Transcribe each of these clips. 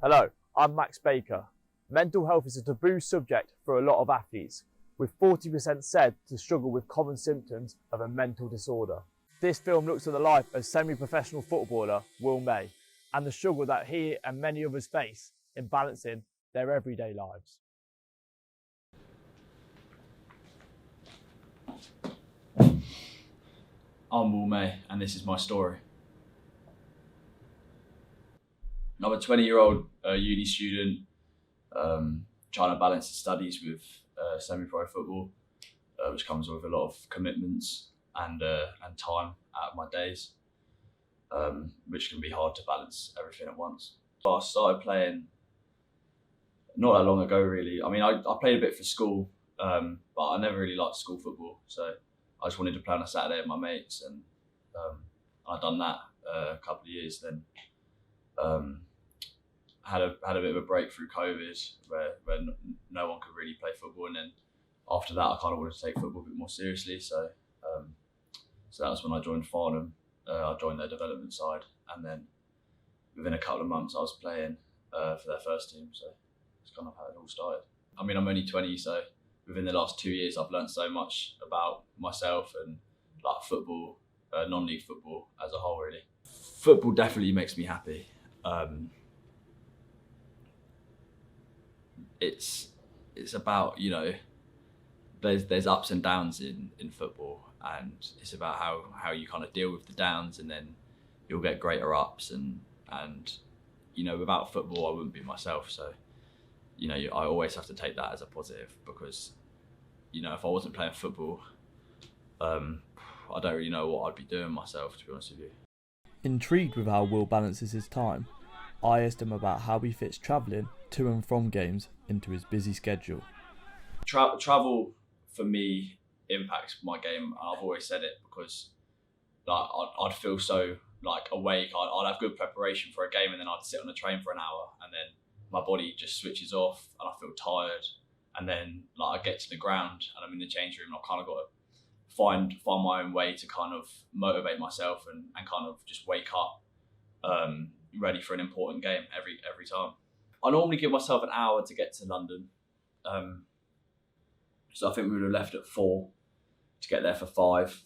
Hello, I'm Max Baker. Mental health is a taboo subject for a lot of athletes, with 40% said to struggle with common symptoms of a mental disorder. This film looks at the life of semi-professional footballer Will May and the struggle that he and many others face in balancing their everyday lives. I'm Will May, and this is my story. I'm a 20-year-old uni student trying to balance his studies with semi-pro football, which comes with a lot of commitments and time out of my days, which can be hard to balance everything at once. So I started playing not that long ago, really. I mean, I played a bit for school, but I never really liked school football, so I just wanted to play on a Saturday with my mates, and I'd done that a couple of years. Then had a bit of a break through COVID where no one could really play football, and then after that I kind of wanted to take football a bit more seriously. So that was when I joined Farnham. I joined their development side, and then within a couple of months I was playing for their first team. So it's kind of how it all started. I mean, I'm only 20, so within the last 2 years I've learned so much about myself and like football, non-league football as a whole, really. Football definitely makes me happy. It's about, you know, there's ups and downs in football, and it's about how you kind of deal with the downs, and then you'll get greater ups, and you know, without football I wouldn't be myself. So, you know, I always have to take that as a positive, because, you know, if I wasn't playing football, I don't really know what I'd be doing myself, to be honest with you. Intrigued with how Will balances his time, I asked him about how he fits travelling to and from games into his busy schedule. Travel for me impacts my game. I've always said it, because like I'd feel so like awake. I'd have good preparation for a game, and then I'd sit on the train for an hour, and then my body just switches off and I feel tired. And then like I get to the ground and I'm in the change room, and I've kind of got to find my own way to kind of motivate myself and kind of just wake up ready for an important game every time. I normally give myself an hour to get to London. So I think we would have left at 4 to get there for 5.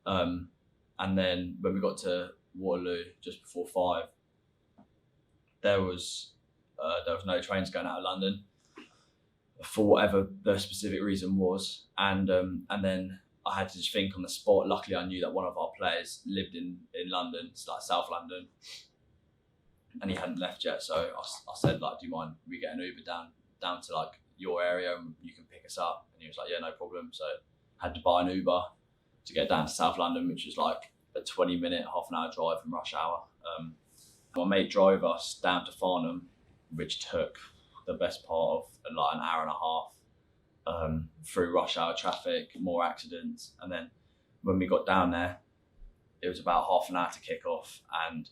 And then when we got to Waterloo just before 5, there was no trains going out of London for whatever the specific reason was. And then I had to just think on the spot. Luckily, I knew that one of our players lived in London, it's like South London, and he hadn't left yet. So I said, like, do you mind we get an Uber down to like your area and you can pick us up? And he was like, yeah, no problem. So I had to buy an Uber to get down to South London, which is like a 20-minute, half an hour drive from rush hour. My mate drove us down to Farnham, which took the best part of like an hour and a half through rush hour traffic, more accidents. And then when we got down there, it was about half an hour to kick off, and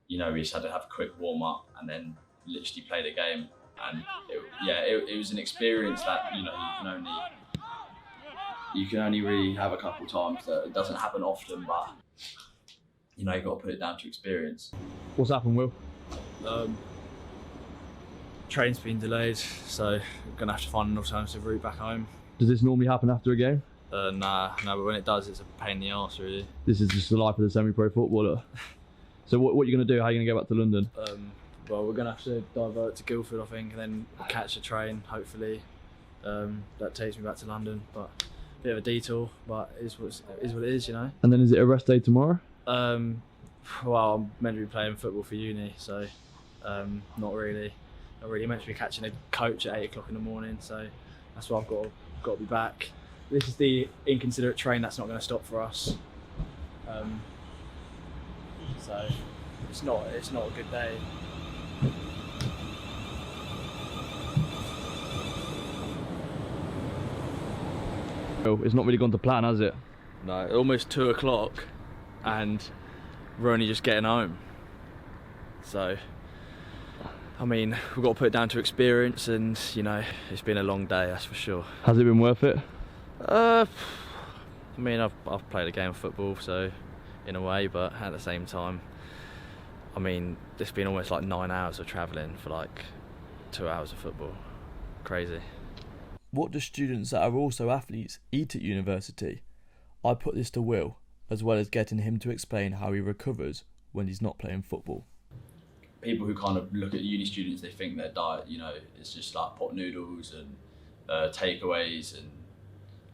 you know, we just had to have a quick warm up and then literally play the game. And it was an experience that, you know, you can only really have a couple times. That it doesn't happen often, but you know, you got to put it down to experience. What's happened, Will? Train's been delayed, so we're gonna have to find an alternative route back home. Does this normally happen after a game? Nah, but when it does, it's a pain in the arse, really. This is just the life of the semi-pro footballer. So what are you going to do? How are you going to get back to London? Well, we're gonna have to divert to Guildford, I think, and then catch a train, hopefully. That takes me back to London, but a bit of a detour, but it is what it is, you know. And then is it a rest day tomorrow? Well, I'm meant to be playing football for uni, so not really. Not really. Meant to be catching a coach at 8 o'clock in the morning, so that's why I've got to be back. This is the inconsiderate train that's not going to stop for us. So it's not a good day. It's not really gone to plan, has it? No, almost 2 o'clock, and we're only just getting home. So, I mean, we've got to put it down to experience, and you know, it's been a long day, that's for sure. Has it been worth it? I mean, I've played a game of football, so in a way, but at the same time, I mean, it's been almost like 9 hours of travelling for like 2 hours of football. Crazy. What do students that are also athletes eat at university? I put this to Will, as well as getting him to explain how he recovers when he's not playing football. People who kind of look at uni students, they think their diet, you know, is just like pot noodles and takeaways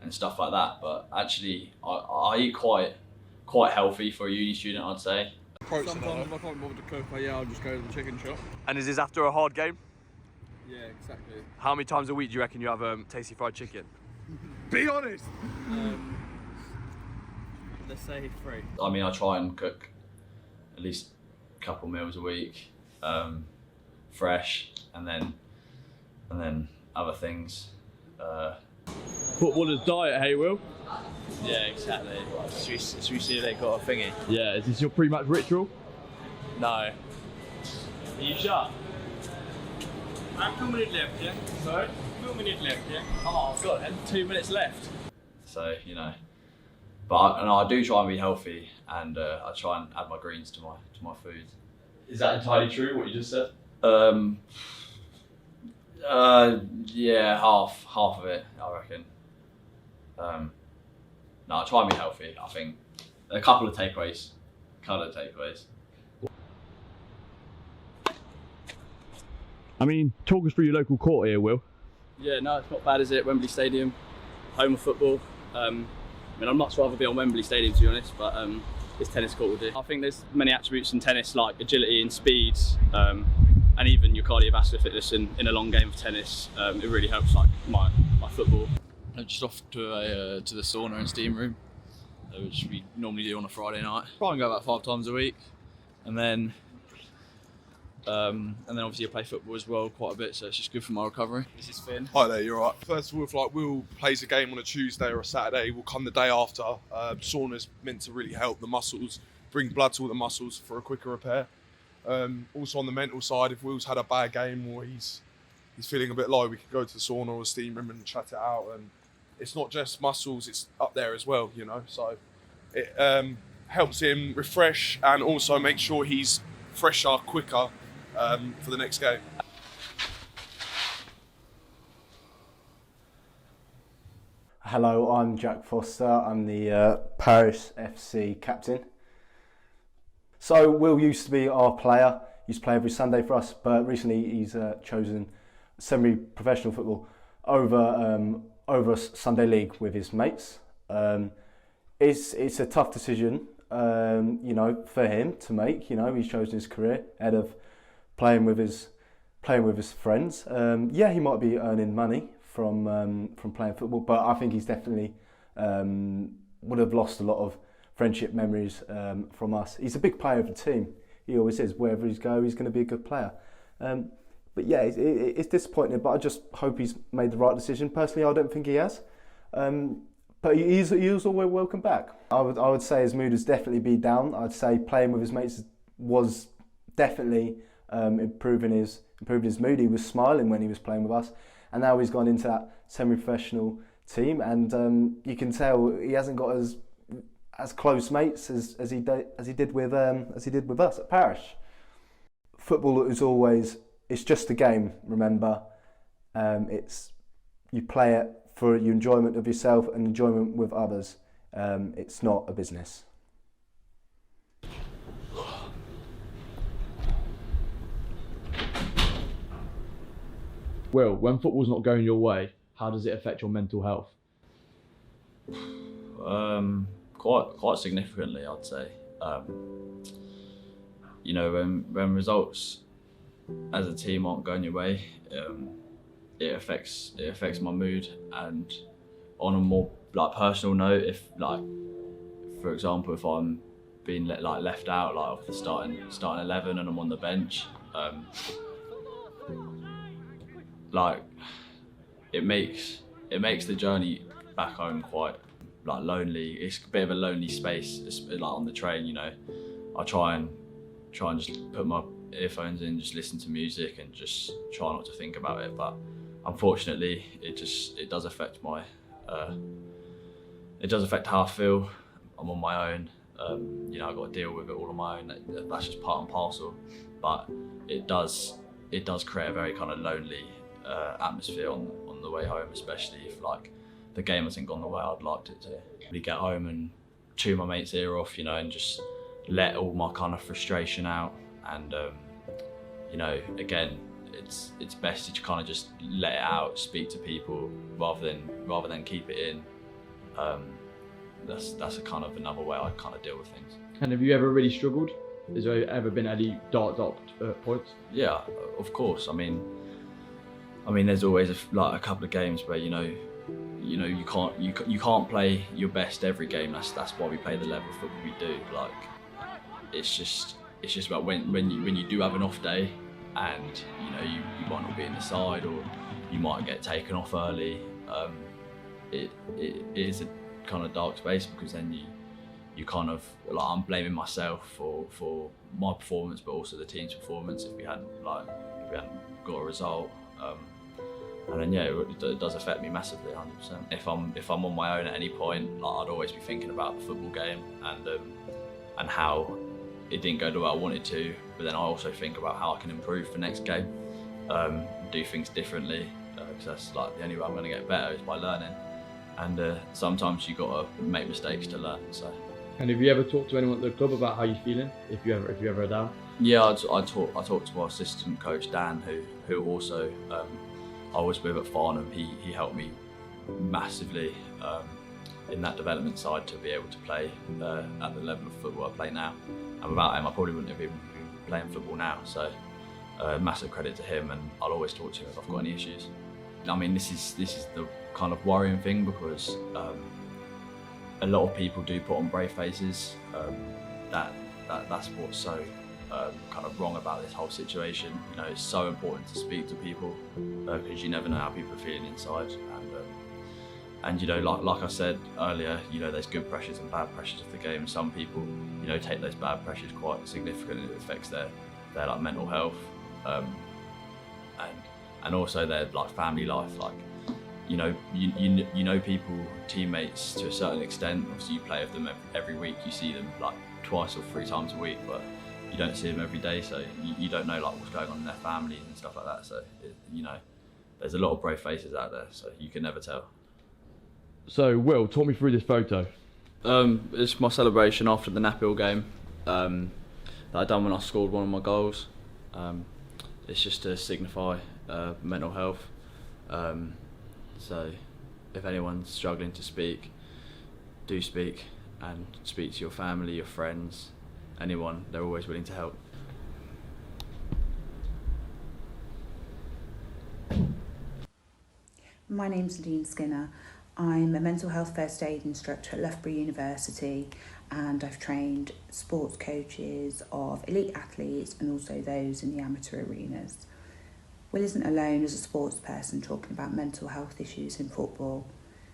and stuff like that. But actually, I eat quite healthy for a uni student, I'd say. Sometimes if I can't bother to cook, I'll just go to the chicken shop. And is this after a hard game? Yeah, exactly. How many times a week do you reckon you have tasty fried chicken? Be honest! Let's say 3. I mean, I try and cook at least a couple meals a week, fresh, and then other things. Footballer's diet, hey Will? Yeah, exactly. Should we see if they got a thingy? Yeah, is this your pre-match ritual? No. Are you sure? I have 2 minutes left, yeah? Sorry? 2 minutes left, yeah? Oh, I've got 2 minutes left. So, you know, but I do try and be healthy, and I try and add my greens to my food. Is that entirely true, what you just said? Yeah, half of it, I reckon. No, I try and be healthy. I think a couple of takeaways. I mean, talk us through your local court here, Will. Yeah, no, it's not bad, is it? Wembley Stadium, home of football. I mean, I'd much rather be on Wembley Stadium, to be honest, but this tennis court will do. I think there's many attributes in tennis, like agility and speed, and even your cardiovascular fitness in a long game of tennis. It really helps, like my football. I'm just off to the sauna and steam room, which we normally do on a Friday night. Try and go about 5 times a week, and then obviously I play football as well quite a bit, so it's just good for my recovery. This is Finn. Hi there, you're right. First of all, if Will plays a game on a Tuesday or a Saturday, we'll come the day after. Sauna's meant to really help the muscles, bring blood to all the muscles for a quicker repair. Also on the mental side, if Will's had a bad game or he's feeling a bit low, we can go to the sauna or the steam room and chat it out. And it's not just muscles, it's up there as well, you know. So it helps him refresh and also make sure he's fresher, quicker for the next game. Hello, I'm Jack Foster. I'm the Paris FC captain. So Will used to be our player. He used to play every Sunday for us, but recently he's chosen semi-professional football over Sunday league with his mates. It's a tough decision, you know, for him to make. You know, he's chosen his career ahead of playing with his friends. Yeah, he might be earning money from playing football, but I think he's definitely would have lost a lot of friendship memories from us. He's a big player of the team. He always is. Wherever he's going to be a good player. But yeah, it's disappointing, but I just hope he's made the right decision. Personally, I don't think he has. But he's always welcome back. I would say his mood has definitely been down. I'd say playing with his mates was definitely improving his mood. He was smiling when he was playing with us, and now he's gone into that semi-professional team, and you can tell he hasn't got as close mates as he did with us at Parish. Football is always, it's just a game. Remember, you play it for your enjoyment of yourself and enjoyment with others. It's not a business. Will, when football's not going your way, how does it affect your mental health? Quite significantly, I'd say. You know, when results as a team aren't going your way, it affects my mood. And on a more like personal note, if like, for example, if I'm being left out like of the starting 11 and I'm on the bench, like it makes the journey back home quite like lonely. It's a bit of a lonely space, like on the train. You know, I try and just put my earphones in, just listen to music, and just try not to think about it. But unfortunately, it does affect how I feel. I'm on my own. You know, I've got to deal with it all on my own. That's just part and parcel. But it does create a very kind of lonely atmosphere on the way home, especially if like the game hasn't gone the way I'd liked it to. Really get home and chew my mate's ear off, you know, and just let all my kind of frustration out. And you know, again, it's best to kind of just let it out, speak to people rather than keep it in. That's a kind of another way I kind of deal with things. And have you ever really struggled? Has there ever been any dark points? Yeah, of course. I mean, there's always a couple of games where you can't play your best every game. That's why we play the level of football we do. Like, it's just about when you do have an off day, and you know you might not be in the side, or you might get taken off early. It is a kind of dark space, because then you kind of, like, I'm blaming myself for my performance, but also the team's performance if we hadn't got a result. And then yeah, it does affect me massively, 100%. If I'm on my own at any point, like, I'd always be thinking about the football game and how it didn't go the way I wanted to. But then I also think about how I can improve for next game, do things differently, because that's like the only way I'm going to get better is by learning. And sometimes you got to make mistakes to learn. So. And have you ever talked to anyone at the club about how you're feeling? If you ever are down? Yeah, I talked to our assistant coach Dan, who also I was with at Farnham. He helped me massively in that development side to be able to play at the level of football I play now. And without him, I probably wouldn't have been playing football now. So massive credit to him, and I'll always talk to him if I've got any issues. I mean, this is the kind of worrying thing, because a lot of people do put on brave faces. That's what's so kind of wrong about this whole situation. You know, it's so important to speak to people, because you never know how people are feeling inside. And you know, like I said earlier, you know, there's good pressures and bad pressures of the game. Some people, you know, take those bad pressures quite significantly. It affects their like mental health, and also their like family life. Like, you know people, teammates to a certain extent. Obviously, you play with them every week. You see them like twice or 3 times a week, but you don't see them every day. So you don't know like what's going on in their families and stuff like that. So you know, there's a lot of brave faces out there. So you can never tell. So, Will, talk me through this photo. It's my celebration after the Naphill game that I done when I scored one of my goals. It's just to signify mental health. So, if anyone's struggling to speak, do speak, and speak to your family, your friends, anyone. They're always willing to help. My name's Nadine Skinner. I'm a mental health first aid instructor at Loughborough University, and I've trained sports coaches of elite athletes and also those in the amateur arenas. Will isn't alone as a sports person talking about mental health issues in football.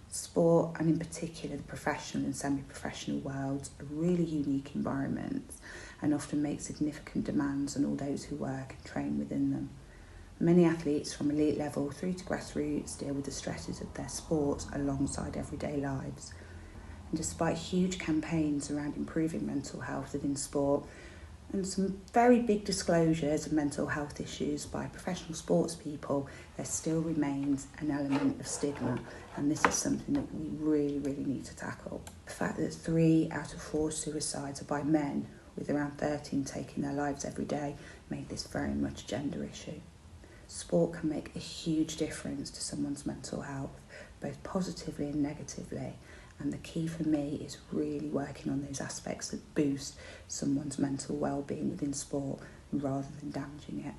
Sport, and in particular the professional and semi-professional worlds, are really unique environments and often make significant demands on all those who work and train within them. Many athletes from elite level through to grassroots deal with the stresses of their sport alongside everyday lives. And despite huge campaigns around improving mental health within sport and some very big disclosures of mental health issues by professional sports people, there still remains an element of stigma, and this is something that we really, really need to tackle. The fact that 3 out of 4 suicides are by men, with around 13 taking their lives every day, make this very much a gender issue. Sport can make a huge difference to someone's mental health, both positively and negatively, and the key for me is really working on those aspects that boost someone's mental well-being within sport rather than damaging it.